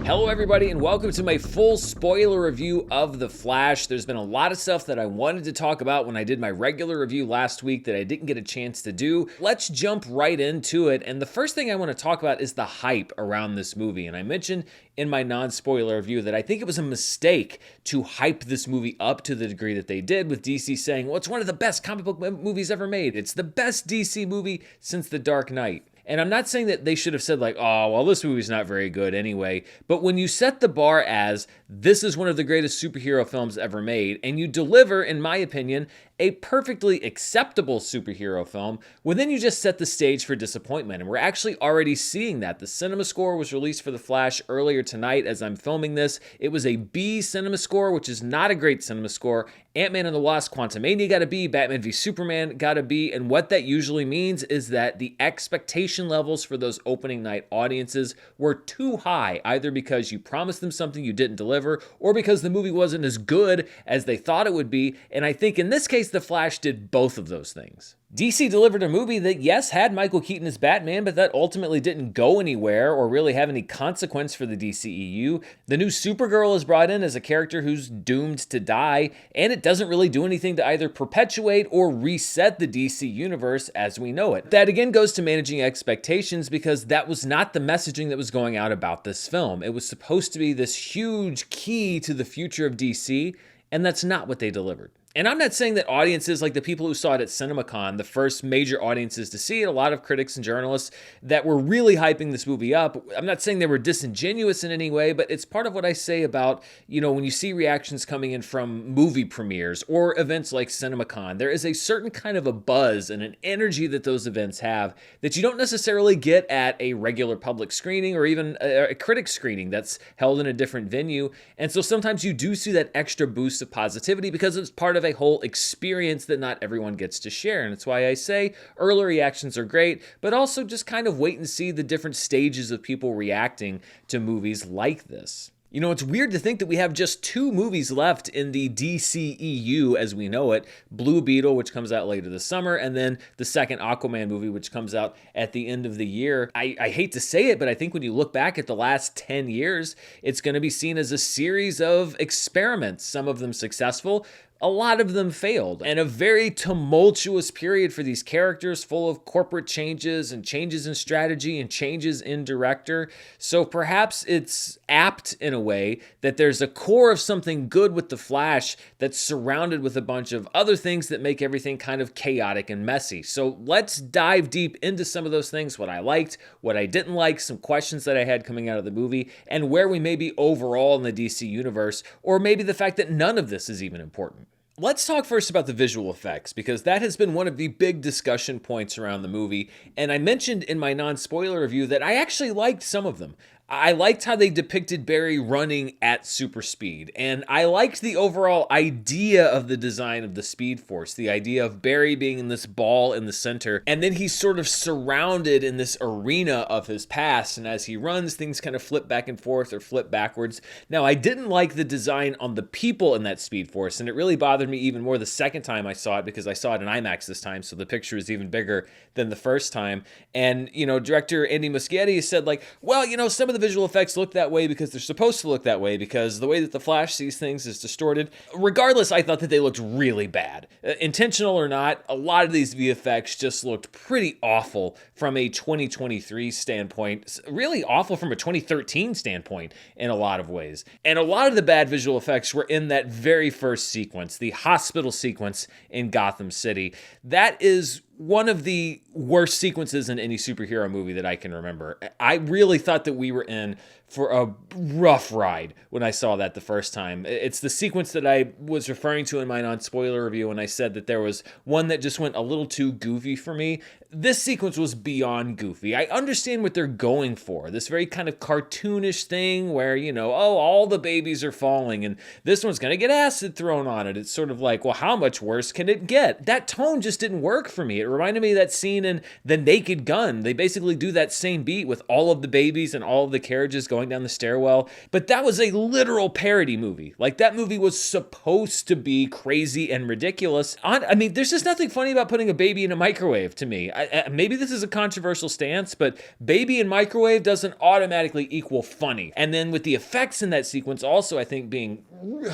Hello everybody and welcome to my full spoiler review of The Flash. There's been a lot of stuff that I wanted to talk about when I did my regular review last week that I didn't get a chance to do. Let's jump right into it, and the first thing I want to talk about is the hype around this movie. And I mentioned in my non-spoiler review that I think it was a mistake to hype this movie up to the degree that they did, with DC saying, well, it's one of the best comic book movies ever made. It's the best DC movie since The Dark Knight. And I'm not saying that they should have said like, oh, well, this movie's not very good anyway. But when you set the bar as this is one of the greatest superhero films ever made, and you deliver, in my opinion, a perfectly acceptable superhero film, well, then you just set the stage for disappointment. And we're actually already seeing that. The cinema score was released for The Flash earlier tonight as I'm filming this. It was a B cinema score, which is not a great cinema score. Ant-Man and the Wasp: Quantumania got a B, Batman v Superman got a B, and what that usually means is that the expectation levels for those opening night audiences were too high, either because you promised them something you didn't deliver, or because the movie wasn't as good as they thought it would be, and I think in this case, The Flash did both of those things. DC delivered a movie that, yes, had Michael Keaton as Batman, but that ultimately didn't go anywhere or really have any consequence for the DCEU. The new Supergirl is brought in as a character who's doomed to die, and it doesn't really do anything to either perpetuate or reset the DC universe as we know it. That again goes to managing expectations, because that was not the messaging that was going out about this film. It was supposed to be this huge key to the future of DC, and that's not what they delivered. And I'm not saying that audiences like the people who saw it at CinemaCon, the first major audiences to see it, a lot of critics and journalists that were really hyping this movie up, I'm not saying they were disingenuous in any way, but it's part of what I say about, when you see reactions coming in from movie premieres or events like CinemaCon, there is a certain kind of a buzz and an energy that those events have that you don't necessarily get at a regular public screening or even a critic screening that's held in a different venue. And so sometimes you do see that extra boost of positivity because it's part of a whole experience that not everyone gets to share. And it's why I say early reactions are great, but also just kind of wait and see the different stages of people reacting to movies like this. It's weird to think that we have just 2 movies left in the DCEU as we know it. Blue Beetle, which comes out later this summer, and then the second Aquaman movie, which comes out at the end of the year. I hate to say it, but I think when you look back at the last 10 years, it's going to be seen as a series of experiments, some of them successful, a lot of them failed, and a very tumultuous period for these characters, full of corporate changes and changes in strategy and changes in director. So perhaps it's apt in a way that there's a core of something good with The Flash that's surrounded with a bunch of other things that make everything kind of chaotic and messy. So let's dive deep into some of those things, what I liked, what I didn't like, some questions that I had coming out of the movie, and where we may be overall in the DC universe, or maybe the fact that none of this is even important. Let's talk first about the visual effects, because that has been one of the big discussion points around the movie, and I mentioned in my non-spoiler review that I actually liked some of them. I liked how they depicted Barry running at super speed, and I liked the overall idea of the design of the Speed Force, the idea of Barry being in this ball in the center, and then he's sort of surrounded in this arena of his past, and as he runs, things kind of flip back and forth or flip backwards. Now, I didn't like the design on the people in that Speed Force, and it really bothered me even more the second time I saw it, because I saw it in IMAX this time, so the picture is even bigger than the first time. And, director Andy Muschietti said like, well, some of the visual effects look that way because they're supposed to look that way, because the way that the Flash sees things is distorted. Regardless, I thought that they looked really bad. Intentional or not, a lot of these VFX just looked pretty awful from a 2023 standpoint, really awful from a 2013 standpoint in a lot of ways. And a lot of the bad visual effects were in that very first sequence, the hospital sequence in Gotham City. That is one of the worst sequences in any superhero movie that I can remember. I really thought that we were in for a rough ride when I saw that the first time. It's the sequence that I was referring to in my non-spoiler review when I said that there was one that just went a little too goofy for me. This sequence was beyond goofy. I understand what they're going for. This very kind of cartoonish thing where, all the babies are falling and this one's going to get acid thrown on it. It's sort of like, well, how much worse can it get? That tone just didn't work for me. It reminded me of that scene in The Naked Gun. They basically do that same beat with all of the babies and all of the carriages going down the stairwell. But that was a literal parody movie. Like, that movie was supposed to be crazy and ridiculous. I mean, there's just nothing funny about putting a baby in a microwave to me. Maybe this is a controversial stance, but baby in microwave doesn't automatically equal funny. And then with the effects in that sequence also, I think, being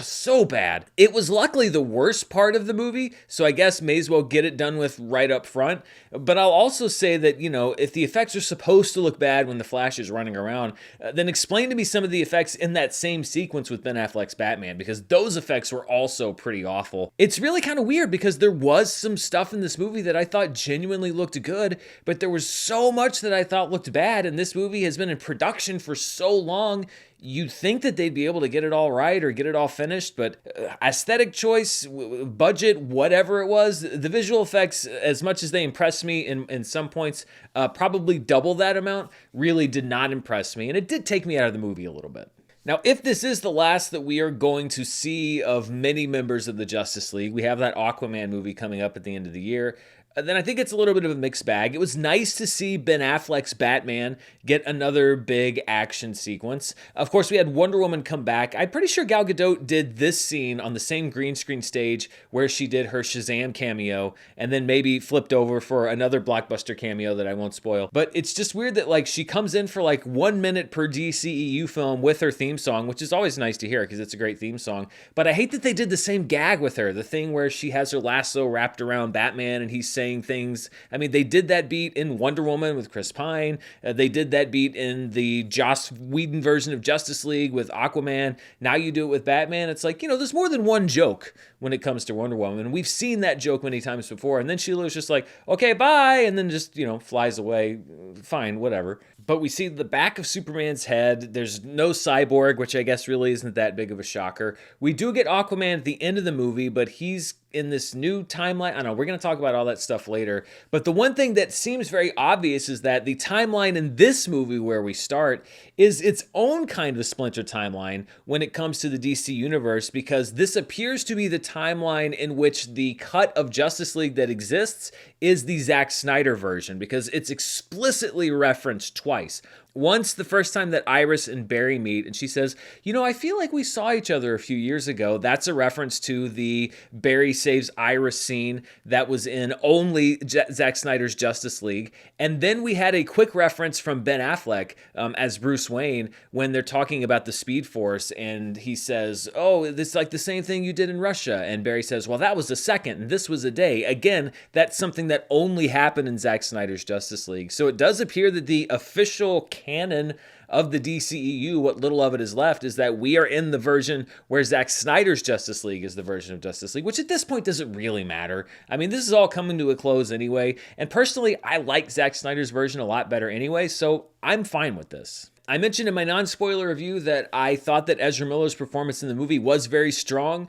so bad, it was luckily the worst part of the movie, so I guess may as well get it done with right up front. But I'll also say that, you know, if the effects are supposed to look bad when the Flash is running around, then explain to me some of the effects in that same sequence with Ben Affleck's Batman, because those effects were also pretty awful. It's really kind of weird because there was some stuff in this movie that I thought genuinely looked good, but there was so much that I thought looked bad, and this movie has been in production for so long. You'd think that they'd be able to get it all right or get it all finished, but aesthetic choice, budget, whatever it was, the visual effects, as much as they impressed me in some points, probably double that amount, really did not impress me, and it did take me out of the movie a little bit. Now, if this is the last that we are going to see of many members of the Justice League, we have that Aquaman movie coming up at the end of the year, then I think it's a little bit of a mixed bag. It was nice to see Ben Affleck's Batman get another big action sequence. Of course, we had Wonder Woman come back. I'm pretty sure Gal Gadot did this scene on the same green screen stage where she did her Shazam cameo, and then maybe flipped over for another blockbuster cameo that I won't spoil. But it's just weird that, like, she comes in for like 1 minute per DCEU film with her theme song, which is always nice to hear because it's a great theme song. But I hate that they did the same gag with her, the thing where she has her lasso wrapped around Batman and he's saying things. I mean, they did that beat in Wonder Woman with Chris Pine. They did that beat in the Joss Whedon version of Justice League with Aquaman. Now you do it with Batman. It's like, you know, there's more than one joke when it comes to Wonder Woman. We've seen that joke many times before. And then Sheila was just like, okay, bye. And then just, you know, flies away. Fine, whatever. But we see the back of Superman's head. There's no Cyborg, which I guess really isn't that big of a shocker. We do get Aquaman at the end of the movie, but he's in this new timeline. I don't know, we're going to talk about all that stuff later. But the one thing that seems very obvious is that the timeline in this movie where we start is its own kind of splinter timeline when it comes to the DC universe, because this appears to be the timeline in which the cut of Justice League that exists is the Zack Snyder version, because it's explicitly referenced twice. Once, the first time that Iris and Barry meet, and she says, you know, I feel like we saw each other a few years ago. That's a reference to the Barry saves Iris scene that was in only Zack Snyder's Justice League. And then we had a quick reference from Ben Affleck as Bruce Wayne when they're talking about the Speed Force, and he says, oh, this is like the same thing you did in Russia. And Barry says, well, that was a second, and this was a day. Again, that's something that only happened in Zack Snyder's Justice League. So it does appear that the official canon of the DCEU, what little of it is left, is that we are in the version where Zack Snyder's Justice League is the version of Justice League, which at this point doesn't really matter. I mean, this is all coming to a close anyway, and personally, I like Zack Snyder's version a lot better anyway, so I'm fine with this. I mentioned in my non-spoiler review that I thought that Ezra Miller's performance in the movie was very strong,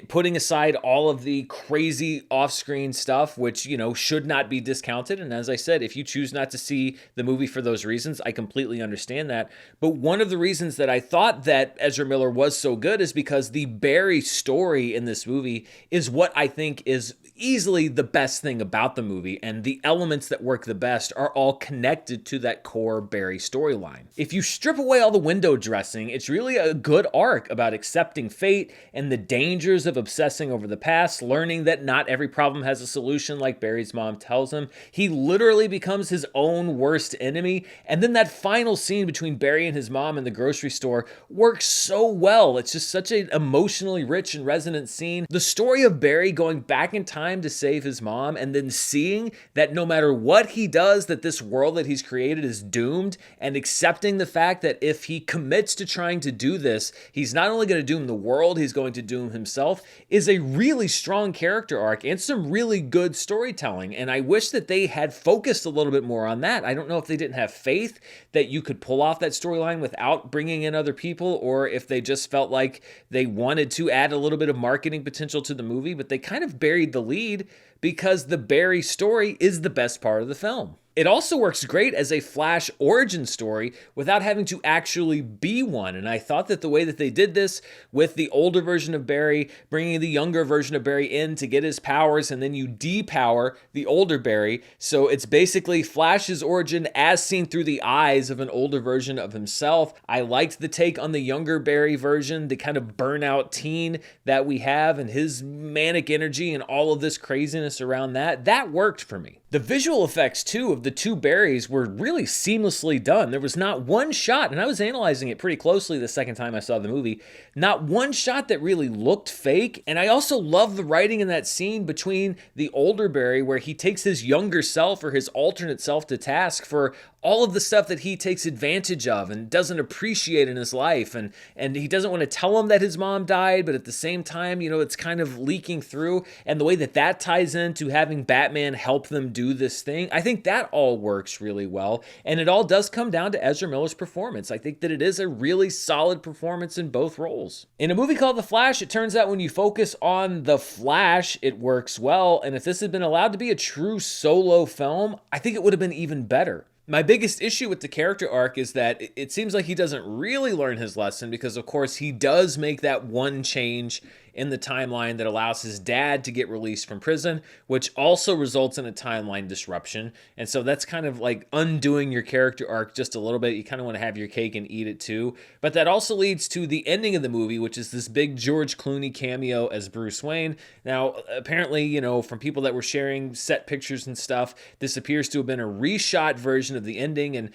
putting aside all of the crazy off-screen stuff, which, you know, should not be discounted. And as I said, if you choose not to see the movie for those reasons, I completely understand that. But one of the reasons that I thought that Ezra Miller was so good is because the Barry story in this movie is what I think is easily the best thing about the movie, and the elements that work the best are all connected to that core Barry storyline. If you strip away all the window dressing, it's really a good arc about accepting fate and the dangers of obsessing over the past, learning that not every problem has a solution like Barry's mom tells him. He literally becomes his own worst enemy, and then that final scene between Barry and his mom in the grocery store works so well. It's just such an emotionally rich and resonant scene. The story of Barry going back in time to save his mom, and then seeing that no matter what he does, that this world that he's created is doomed, and accepting the fact that if he commits to trying to do this, he's not only going to doom the world, he's going to doom himself, is a really strong character arc and some really good storytelling. And I wish that they had focused a little bit more on that. I don't know if they didn't have faith that you could pull off that storyline without bringing in other people, or if they just felt like they wanted to add a little bit of marketing potential to the movie, but they kind of buried the lead because the Barry story is the best part of the film. It also works great as a Flash origin story without having to actually be one. And I thought that the way that they did this with the older version of Barry, bringing the younger version of Barry in to get his powers, and then you depower the older Barry. So it's basically Flash's origin as seen through the eyes of an older version of himself. I liked the take on the younger Barry version, the kind of burnout teen that we have and his manic energy and all of this craziness around that. That worked for me. The visual effects, too, of the two Barrys were really seamlessly done. There was not one shot, and I was analyzing it pretty closely the second time I saw the movie, not one shot that really looked fake. And I also love the writing in that scene between the older Barry, where he takes his younger self or his alternate self to task for all of the stuff that he takes advantage of and doesn't appreciate in his life. And he doesn't want to tell him that his mom died, but at the same time, it's kind of leaking through. And the way that that ties into having Batman help them do this thing, I think that all works really well. And it all does come down to Ezra Miller's performance. I think that it is a really solid performance in both roles. In a movie called The Flash, it turns out when you focus on the Flash, it works well. And if this had been allowed to be a true solo film, I think it would have been even better. My biggest issue with the character arc is that it seems like he doesn't really learn his lesson because, of course, he does make that one change in the timeline that allows his dad to get released from prison, which also results in a timeline disruption. And so that's kind of like undoing your character arc just a little bit. You kind of want to have your cake and eat it too. But that also leads to the ending of the movie, which is this big George Clooney cameo as Bruce Wayne. Now, apparently, from people that were sharing set pictures and stuff, this appears to have been a reshot version of the ending. And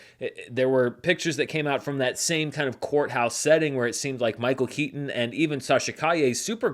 there were pictures that came out from that same kind of courthouse setting where it seemed like Michael Keaton and even Sasha Calle's Supergirl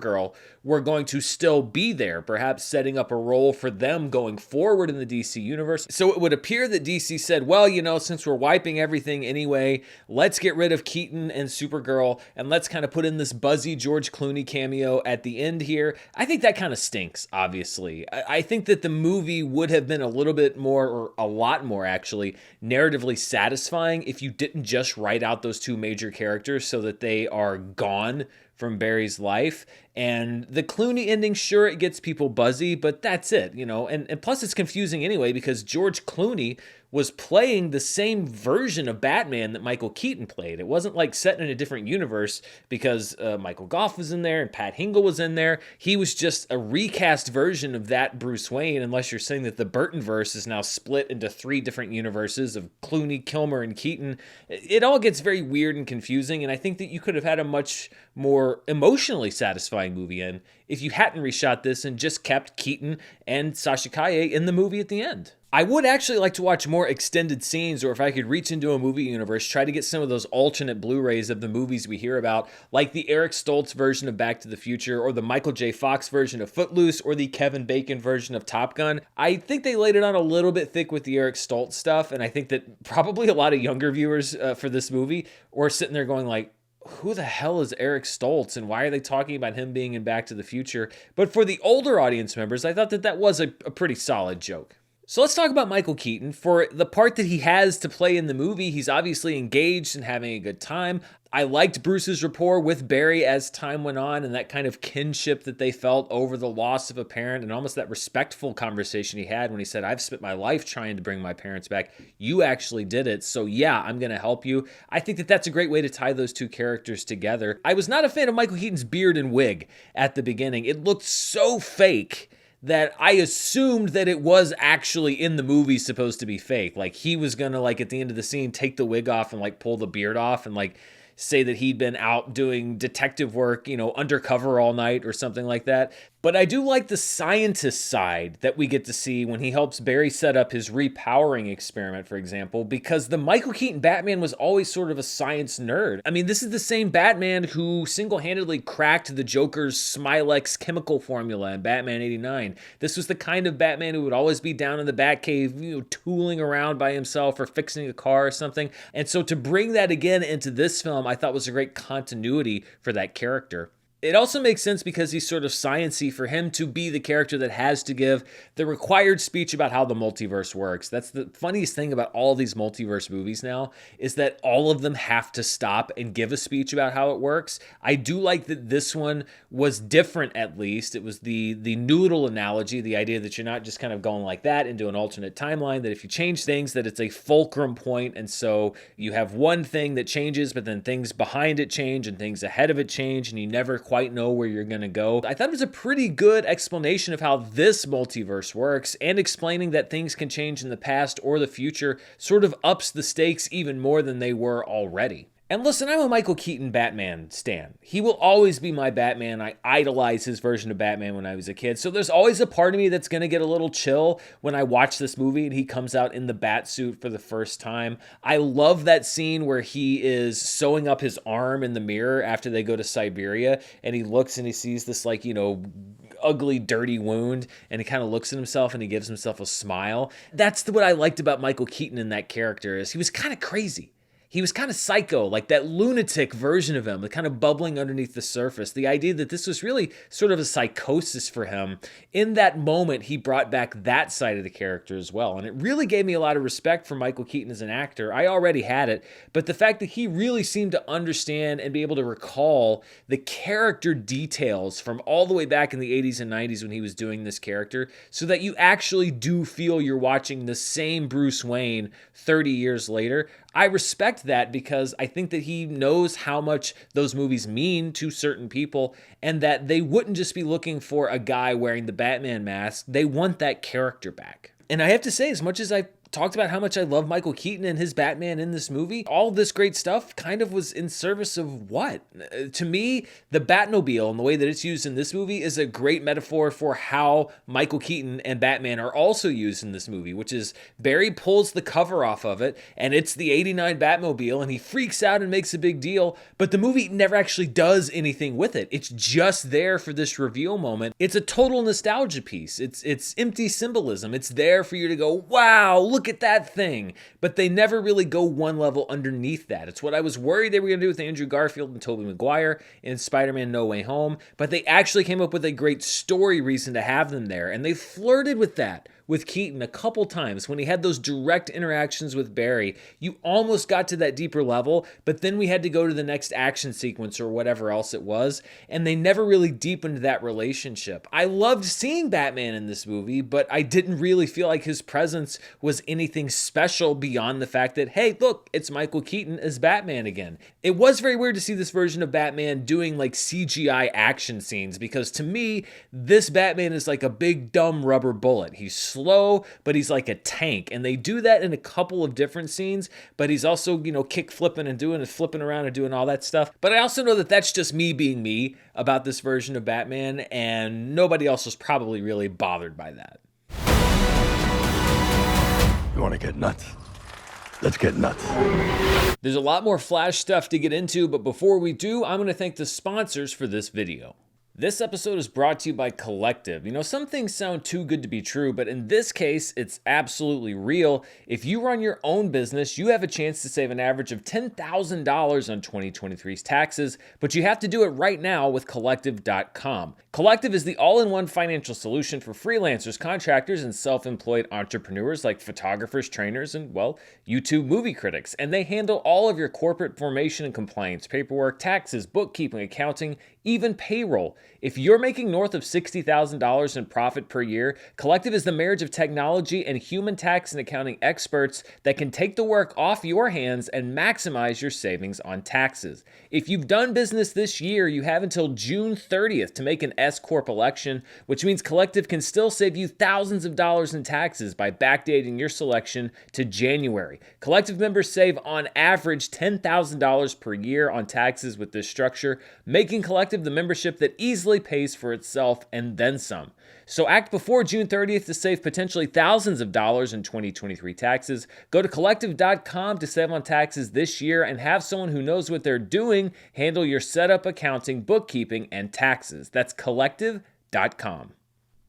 were going to still be there, perhaps setting up a role for them going forward in the DC universe. So it would appear that DC said, well, since we're wiping everything anyway, let's get rid of Keaton and Supergirl and let's kind of put in this buzzy George Clooney cameo at the end here. I think that kind of stinks, obviously. I think that the movie would have been a little bit more, or a lot more actually, narratively satisfying if you didn't just write out those two major characters so that they are gone from Barry's life. And the Clooney ending, sure, it gets people buzzy, but that's it, and plus it's confusing anyway because George Clooney was playing the same version of Batman that Michael Keaton played. It wasn't like set in a different universe because Michael Goff was in there and Pat Hingle was in there. He was just a recast version of that Bruce Wayne, unless you're saying that the Burtonverse is now split into 3 different universes of Clooney, Kilmer, and Keaton. It all gets very weird and confusing, and I think that you could have had a much more emotionally satisfying movie in if you hadn't reshot this and just kept Keaton and Sasha Calle in the movie at the end. I would actually like to watch more extended scenes, or if I could reach into a movie universe, try to get some of those alternate Blu-rays of the movies we hear about, like the Eric Stoltz version of Back to the Future, or the Michael J. Fox version of Footloose, or the Kevin Bacon version of Top Gun. I think they laid it on a little bit thick with the Eric Stoltz stuff, and I think that probably a lot of younger viewers for this movie were sitting there going like, who the hell is Eric Stoltz and why are they talking about him being in Back to the Future? But for the older audience members, I thought that was a pretty solid joke. So let's talk about Michael Keaton. For the part that he has to play in the movie, he's obviously engaged and having a good time. I liked Bruce's rapport with Barry as time went on and that kind of kinship that they felt over the loss of a parent and almost that respectful conversation he had when he said, I've spent my life trying to bring my parents back. You actually did it. So yeah, I'm going to help you. I think that that's a great way to tie those two characters together. I was not a fan of Michael Keaton's beard and wig at the beginning. It looked so fake that I assumed that it was actually in the movie supposed to be fake. Like he was gonna at the end of the scene take the wig off and pull the beard off and say that he'd been out doing detective work, undercover all night or something like that. But I do like the scientist side that we get to see when he helps Barry set up his repowering experiment, for example, because the Michael Keaton Batman was always sort of a science nerd. I mean, this is the same Batman who single-handedly cracked the Joker's Smilex chemical formula in Batman 89. This was the kind of Batman who would always be down in the Batcave, tooling around by himself or fixing a car or something. And so to bring that again into this film, I thought was a great continuity for that character. It also makes sense because he's sort of science-y for him to be the character that has to give the required speech about how the multiverse works. That's the funniest thing about all these multiverse movies now, is that all of them have to stop and give a speech about how it works. I do like that this one was different, at least. It was the noodle analogy, the idea that you're not just kind of going like that into an alternate timeline, that if you change things, that it's a fulcrum point, and so you have one thing that changes, but then things behind it change and things ahead of it change, and you never quite know where you're going to go. I thought it was a pretty good explanation of how this multiverse works, and explaining that things can change in the past or the future sort of ups the stakes even more than they were already. And listen, I'm a Michael Keaton Batman stan. He will always be my Batman. I idolized his version of Batman when I was a kid. So there's always a part of me that's going to get a little chill when I watch this movie and he comes out in the bat suit for the first time. I love that scene where he is sewing up his arm in the mirror after they go to Siberia, and he looks and he sees this, like, ugly, dirty wound, and he kind of looks at himself and he gives himself a smile. That's what I liked about Michael Keaton in that character, is he was kind of crazy. He was kind of psycho, like that lunatic version of him, the kind of bubbling underneath the surface. The idea that this was really sort of a psychosis for him. In that moment, he brought back that side of the character as well. And it really gave me a lot of respect for Michael Keaton as an actor. I already had it, but the fact that he really seemed to understand and be able to recall the character details from all the way back in the 80s and 90s when he was doing this character, so that you actually do feel you're watching the same Bruce Wayne 30 years later. I respect that, because I think that he knows how much those movies mean to certain people, and that they wouldn't just be looking for a guy wearing the Batman mask. They want that character back. And I have to say, as much as I talked about how much I love Michael Keaton and his Batman in this movie, all this great stuff kind of was in service of what? To me, the Batmobile and the way that it's used in this movie is a great metaphor for how Michael Keaton and Batman are also used in this movie, which is Barry pulls the cover off of it and it's the '89 Batmobile, and he freaks out and makes a big deal, but the movie never actually does anything with it. It's just there for this reveal moment. It's a total nostalgia piece. It's empty symbolism. It's there for you to go, wow, look at that thing. But they never really go one level underneath that. It's what I was worried they were going to do with Andrew Garfield and Tobey Maguire in Spider-Man No Way Home, but they actually came up with a great story reason to have them there, and they flirted with that with Keaton a couple times. When he had those direct interactions with Barry, you almost got to that deeper level, but then we had to go to the next action sequence or whatever else it was, and they never really deepened that relationship. I loved seeing Batman in this movie, but I didn't really feel like his presence was anything special beyond the fact that, hey, look, it's Michael Keaton as Batman again. It was very weird to see this version of Batman doing like CGI action scenes, because to me, this Batman is like a big dumb rubber bullet. He's slow, but he's like a tank, and they do that in a couple of different scenes, but he's also, kick flipping and flipping around and doing all that stuff. But I also know that that's just me being me about this version of Batman, and nobody else was probably really bothered by that. You want to get nuts? Let's get nuts. There's a lot more Flash stuff to get into, but before we do, I'm going to thank the sponsors for this video. This episode is brought to you by Collective. Some things sound too good to be true, but in this case, it's absolutely real. If you run your own business, you have a chance to save an average of $10,000 on 2023's taxes, but you have to do it right now with Collective.com. Collective is the all-in-one financial solution for freelancers, contractors, and self-employed entrepreneurs like photographers, trainers, and, YouTube movie critics. And they handle all of your corporate formation and compliance, paperwork, taxes, bookkeeping, accounting, even payroll. If you're making north of $60,000 in profit per year, Collective is the marriage of technology and human tax and accounting experts that can take the work off your hands and maximize your savings on taxes. If you've done business this year, you have until June 30th to make an S-Corp election, which means Collective can still save you thousands of dollars in taxes by backdating your selection to January. Collective members save on average $10,000 per year on taxes with this structure, making Collective the membership that easily pays for itself and then some. So act before June 30th to save potentially thousands of dollars in 2023 taxes. Go to Collective.com to save on taxes this year and have someone who knows what they're doing handle your setup, accounting, bookkeeping, and taxes. That's Collective.com.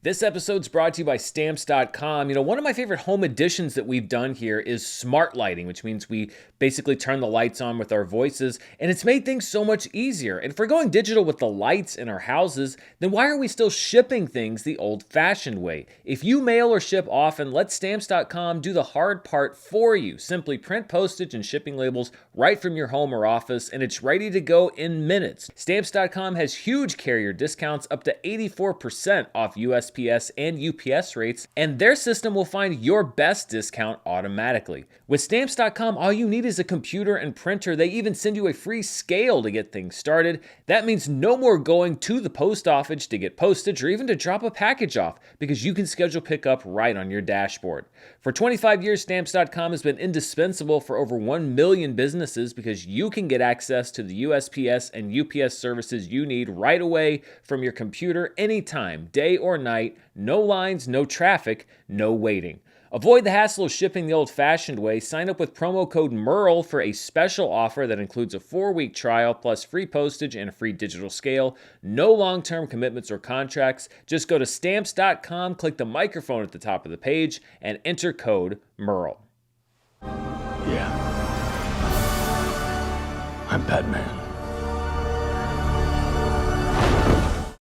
This episode's brought to you by Stamps.com. One of my favorite home additions that we've done here is smart lighting, which means we basically turn the lights on with our voices, and it's made things so much easier. And if we're going digital with the lights in our houses, then why are we still shipping things the old-fashioned way? If you mail or ship often, let Stamps.com do the hard part for you. Simply print postage and shipping labels right from your home or office, and it's ready to go in minutes. Stamps.com has huge carrier discounts up to 84% off USPS and UPS rates, and their system will find your best discount automatically. With Stamps.com, all you need is a computer and printer. They even send you a free scale to get things started. That means no more going to the post office to get postage or even to drop a package off, because you can schedule pickup right on your dashboard. For 25 years, Stamps.com has been indispensable for over 1 million businesses because you can get access to the USPS and UPS services you need right away from your computer anytime, day or night. No lines, no traffic, no waiting. Avoid the hassle of shipping the old-fashioned way. Sign up with promo code Murrell for a special offer that includes a 4-week trial plus free postage and a free digital scale. No long-term commitments or contracts. Just go to Stamps.com, click the microphone at the top of the page, and enter code Murrell. Yeah. I'm Batman.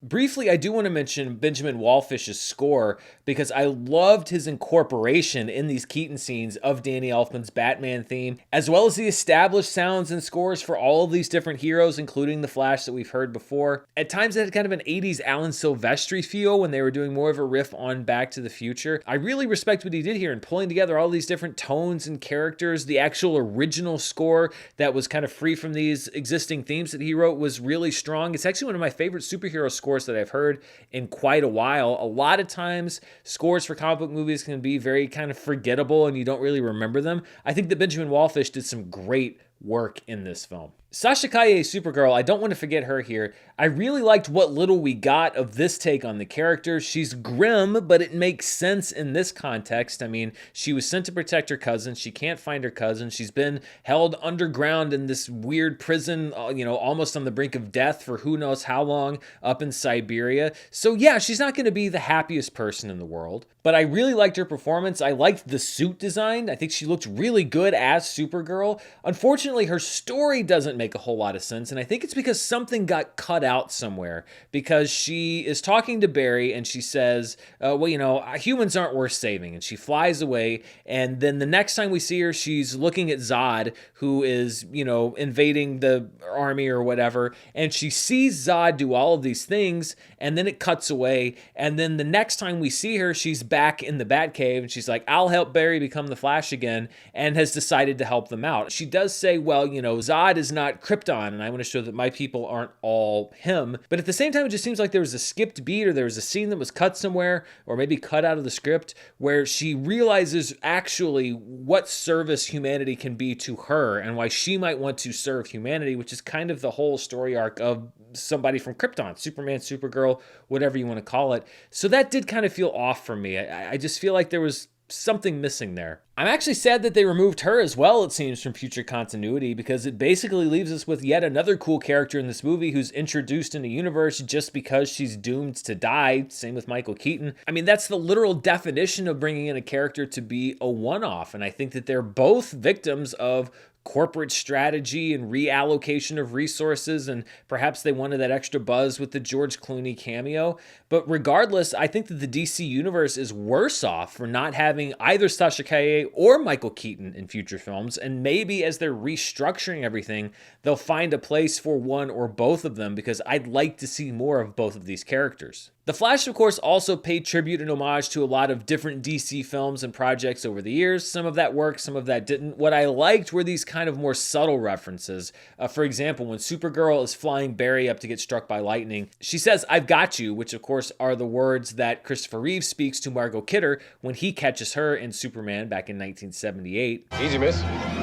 Briefly, I do want to mention Benjamin Wallfish's score because I loved his incorporation in these Keaton scenes of Danny Elfman's Batman theme, as well as the established sounds and scores for all of these different heroes, including the Flash that we've heard before. At times, it had kind of an 80s Alan Silvestri feel when they were doing more of a riff on Back to the Future. I really respect what he did here in pulling together all these different tones and characters. The actual original score that was kind of free from these existing themes that he wrote was really strong. It's actually one of my favorite superhero scores that I've heard in quite a while. A lot of times, scores for comic book movies can be very kind of forgettable and you don't really remember them. I think that Benjamin Wallfish did some great work in this film. Sasha Calle, Supergirl, I don't want to forget her here. I really liked what little we got of this take on the character. She's grim, but it makes sense in this context. I mean, she was sent to protect her cousin. She can't find her cousin. She's been held underground in this weird prison, almost on the brink of death for who knows how long up in Siberia. So yeah, she's not going to be the happiest person in the world, but I really liked her performance. I liked the suit design. I think she looked really good as Supergirl. Unfortunately, her story doesn't make a whole lot of sense, and I think it's because something got cut out somewhere, because she is talking to Barry and she says, humans aren't worth saving, and she flies away, and then the next time we see her, she's looking at Zod, who is, invading the army or whatever, and she sees Zod do all of these things, and then it cuts away, and then the next time we see her, she's back in the Batcave, and she's like, I'll help Barry become the Flash again, and has decided to help them out. She does say, Zod is not Krypton, and I want to show that my people aren't all him. But at the same time, it just seems like there was a skipped beat, or there was a scene that was cut somewhere, or maybe cut out of the script, where she realizes actually what service humanity can be to her, and why she might want to serve humanity, which is kind of the whole story arc of somebody from Krypton, Superman, Supergirl, whatever you want to call it. So that did kind of feel off for me. I just feel like there was something missing there. I'm actually sad that they removed her as well, it seems, from future continuity, because it basically leaves us with yet another cool character in this movie who's introduced in the universe just because she's doomed to die. Same with Michael Keaton. I mean, that's the literal definition of bringing in a character to be a one-off, and I think that they're both victims of corporate strategy and reallocation of resources, and perhaps they wanted that extra buzz with the George Clooney cameo. But regardless, I think that the DC universe is worse off for not having either Sasha Calle or Michael Keaton in future films, and maybe as they're restructuring everything, they'll find a place for one or both of them, because I'd like to see more of both of these characters. The Flash, of course, also paid tribute and homage to a lot of different DC films and projects over the years. Some of that worked, some of that didn't. What I liked were these kind of more subtle references. For example, when Supergirl is flying Barry up to get struck by lightning, she says, "I've got you," which of course are the words that Christopher Reeve speaks to Margot Kidder when he catches her in Superman back in 1978. Easy, miss.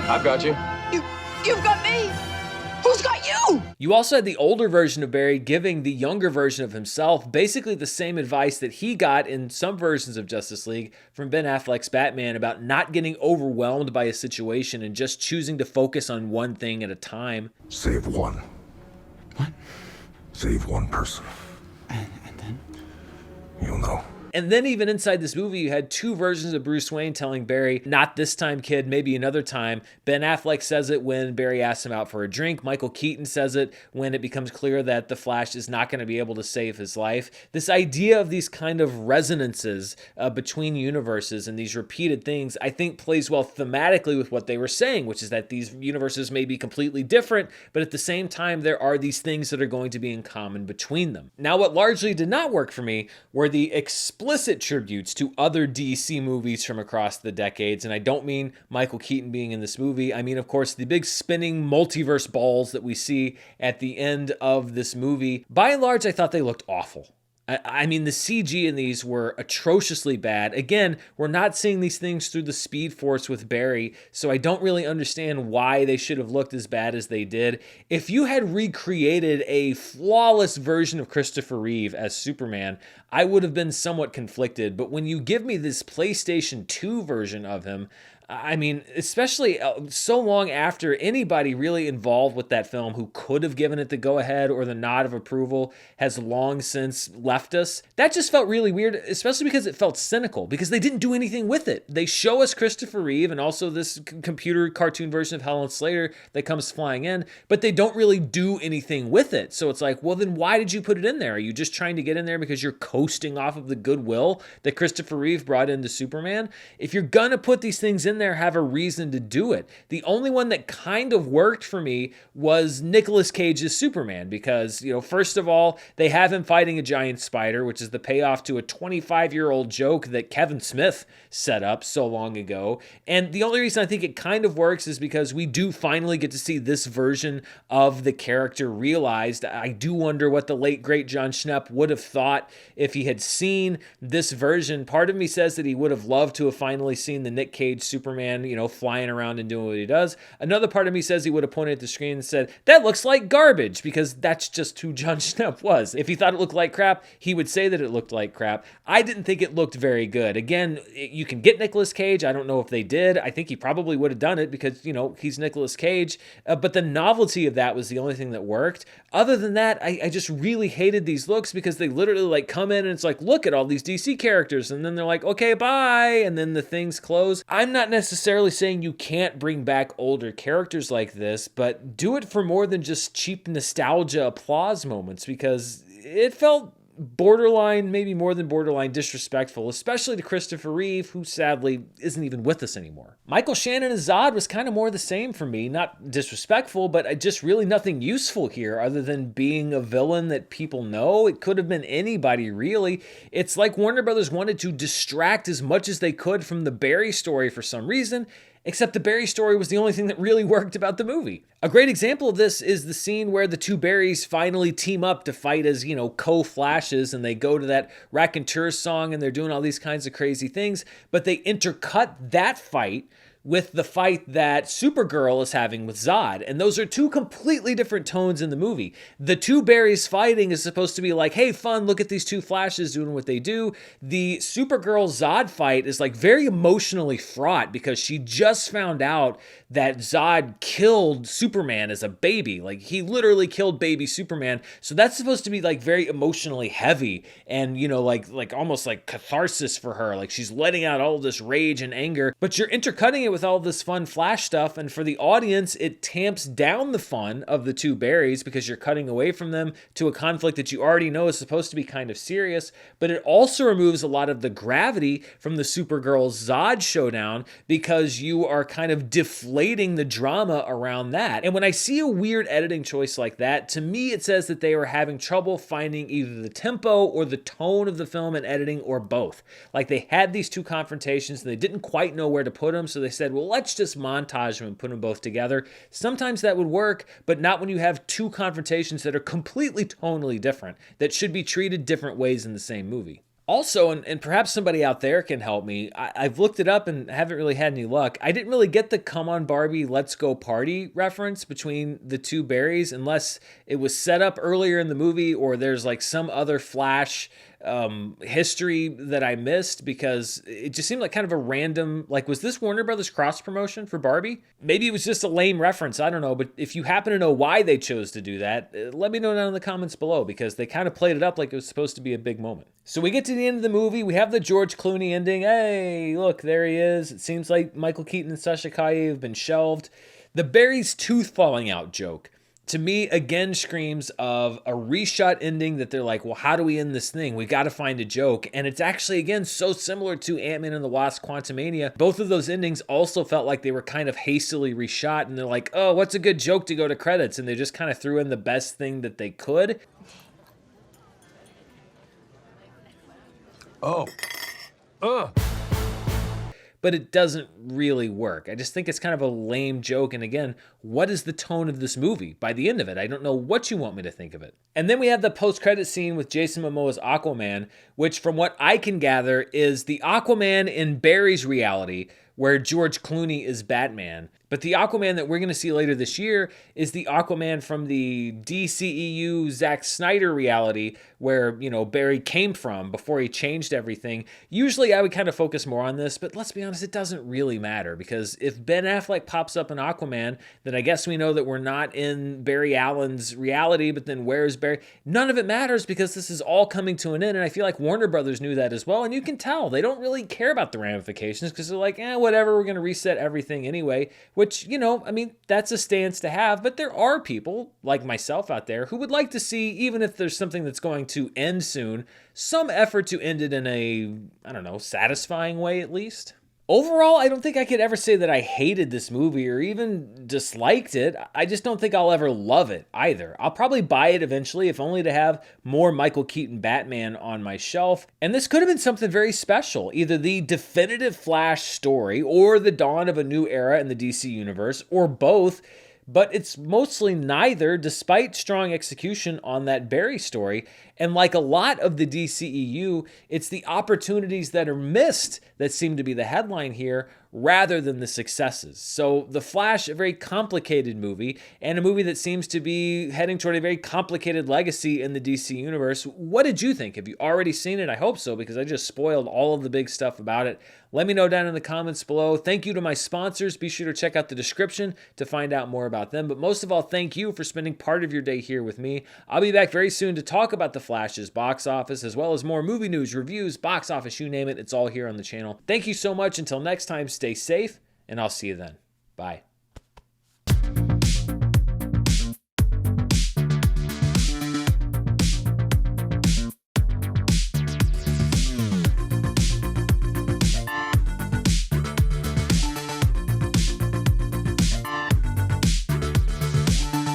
I've got you. You've got me! Who's got you? You also had the older version of Barry giving the younger version of himself basically the same advice that he got in some versions of Justice League from Ben Affleck's Batman about not getting overwhelmed by a situation and just choosing to focus on one thing at a time. Save one. What? Save one person. And then? You'll know. And then even inside this movie, you had two versions of Bruce Wayne telling Barry, not this time, kid, maybe another time. Ben Affleck says it when Barry asks him out for a drink. Michael Keaton says it when it becomes clear that the Flash is not going to be able to save his life. This idea of these kind of resonances between universes and these repeated things, I think plays well thematically with what they were saying, which is that these universes may be completely different, but at the same time, there are these things that are going to be in common between them. Now, what largely did not work for me were the explicit tributes to other DC movies from across the decades, and I don't mean Michael Keaton being in this movie. I mean, of course, the big spinning multiverse balls that we see at the end of this movie. By and large, I thought they looked awful. I mean, the CG in these were atrociously bad. Again, we're not seeing these things through the Speed Force with Barry, so I don't really understand why they should have looked as bad as they did. If you had recreated a flawless version of Christopher Reeve as Superman, I would have been somewhat conflicted. But when you give me this PlayStation 2 version of him, I mean, especially so long after anybody really involved with that film who could have given it the go-ahead or the nod of approval has long since left us. That just felt really weird, especially because it felt cynical, because they didn't do anything with it. They show us Christopher Reeve and also this computer cartoon version of Helen Slater that comes flying in, but they don't really do anything with it. So it's like, well, then why did you put it in there? Are you just trying to get in there because you're coasting off of the goodwill that Christopher Reeve brought into Superman? If you're gonna put these things in there, have a reason to do it. The only one that kind of worked for me was Nicolas Cage's Superman, because, you know, first of all, they have him fighting a giant spider, which is the payoff to a 25-year-old joke that Kevin Smith set up so long ago. And the only reason I think it kind of works is because we do finally get to see this version of the character realized. I do wonder what the late, great John Schnepp would have thought if he had seen this version. Part of me says that he would have loved to have finally seen the Nick Cage Superman, you know, flying around and doing what he does. Another part of me says he would have pointed at the screen and said, that looks like garbage, because that's just who John Schnepp was. If he thought it looked like crap, he would say that it looked like crap. I didn't think it looked very good. Again, you can get Nicolas Cage. I don't know if they did. I think he probably would have done it because, you know, he's Nicolas Cage. But the novelty of that was the only thing that worked. Other than that, I just really hated these looks because they literally like come in and it's like, look at all these DC characters. And then they're like, okay, bye. And then the things close. I'm not necessarily saying you can't bring back older characters like this, but do it for more than just cheap nostalgia applause moments, because it felt borderline, maybe more than borderline disrespectful, especially to Christopher Reeve, who sadly isn't even with us anymore. Michael Shannon as Zod was kind of more the same for me, not disrespectful, but just really nothing useful here other than being a villain that people know. It could have been anybody, really. It's like Warner Brothers wanted to distract as much as they could from the Barry story for some reason, except the Barry story was the only thing that really worked about the movie. A great example of this is the scene where the two Barrys finally team up to fight as, you know, co-Flashes, and they go to that Raconteur song and they're doing all these kinds of crazy things, but they intercut that fight with the fight that Supergirl is having with Zod. And those are two completely different tones in the movie. The two Barrys fighting is supposed to be like, hey, fun, look at these two Flashes doing what they do. The Supergirl Zod fight is like very emotionally fraught because she just found out that Zod killed Superman as a baby. Like, he literally killed baby Superman. So that's supposed to be like very emotionally heavy and, you know, like almost like catharsis for her. Like, she's letting out all this rage and anger, but you're intercutting it with all this fun Flash stuff, and for the audience it tamps down the fun of the two Barrys because you're cutting away from them to a conflict that you already know is supposed to be kind of serious, but it also removes a lot of the gravity from the Supergirl Zod showdown because you are kind of deflating the drama around that. And when I see a weird editing choice like that, to me it says that they were having trouble finding either the tempo or the tone of the film in editing, or both. Like, they had these two confrontations and they didn't quite know where to put them, so they said, well, let's just montage them and put them both together. Sometimes that would work, but not when you have two confrontations that are completely tonally different, that should be treated different ways in the same movie. Also, and perhaps somebody out there can help me, I've looked it up and haven't really had any luck. I didn't really get the "Come on Barbie, let's go party" reference between the two Barrys, unless it was set up earlier in the movie or there's like some other Flash history that I missed, because it just seemed like kind of a random, like, was this Warner Brothers cross promotion for Barbie? Maybe it was just a lame reference, I don't know. But if you happen to know why they chose to do that, let me know down in the comments below, because they kind of played it up like it was supposed to be a big moment. So we get to the end of the movie. We have the George Clooney ending. Hey, look, there he is. It seems like Michael Keaton and Sasha Calle have been shelved. The Barry's tooth falling out joke, to me, again, screams of a reshot ending that they're like, well, how do we end this thing? We got to find a joke. And it's actually, again, so similar to Ant-Man and the Wasp: Quantumania. Both of those endings also felt like they were kind of hastily reshot, and they're like, oh, what's a good joke to go to credits? And they just kind of threw in the best thing that they could. Oh. But it doesn't really work. I just think it's kind of a lame joke. And again, what is the tone of this movie by the end of it? I don't know what you want me to think of it. And then we have the post-credit scene with Jason Momoa's Aquaman, which from what I can gather is the Aquaman in Barry's reality, where George Clooney is Batman. But the Aquaman that we're going to see later this year is the Aquaman from the DCEU Zack Snyder reality, where, you know, Barry came from before he changed everything. Usually I would kind of focus more on this, but let's be honest, it doesn't really matter, because if Ben Affleck pops up in Aquaman, then I guess we know that we're not in Barry Allen's reality, but then where's Barry? None of it matters, because this is all coming to an end, and I feel like Warner Brothers knew that as well, and you can tell they don't really care about the ramifications, because they're like, whatever, we're going to reset everything anyway. Which, you know, I mean, that's a stance to have, but there are people like myself out there who would like to see, even if there's something that's going to end soon, some effort to end it in a, I don't know, satisfying way at least. Overall, I don't think I could ever say that I hated this movie or even disliked it. I just don't think I'll ever love it either. I'll probably buy it eventually, if only to have more Michael Keaton Batman on my shelf. And this could have been something very special, either the definitive Flash story or the dawn of a new era in the DC universe, or both. But it's mostly neither, despite strong execution on that Barry story. And like a lot of the DCEU, it's the opportunities that are missed that seem to be the headline here, rather than the successes. So The Flash, a very complicated movie, and a movie that seems to be heading toward a very complicated legacy in the DC universe. What did you think? Have you already seen it? I hope so, because I just spoiled all of the big stuff about it. Let me know down in the comments below. Thank you to my sponsors. Be sure to check out the description to find out more about them. But most of all, thank you for spending part of your day here with me. I'll be back very soon to talk about The Flash's box office, as well as more movie news, reviews, box office, you name it. It's all here on the channel. Thank you so much. Until next time, stay safe, and I'll see you then. Bye.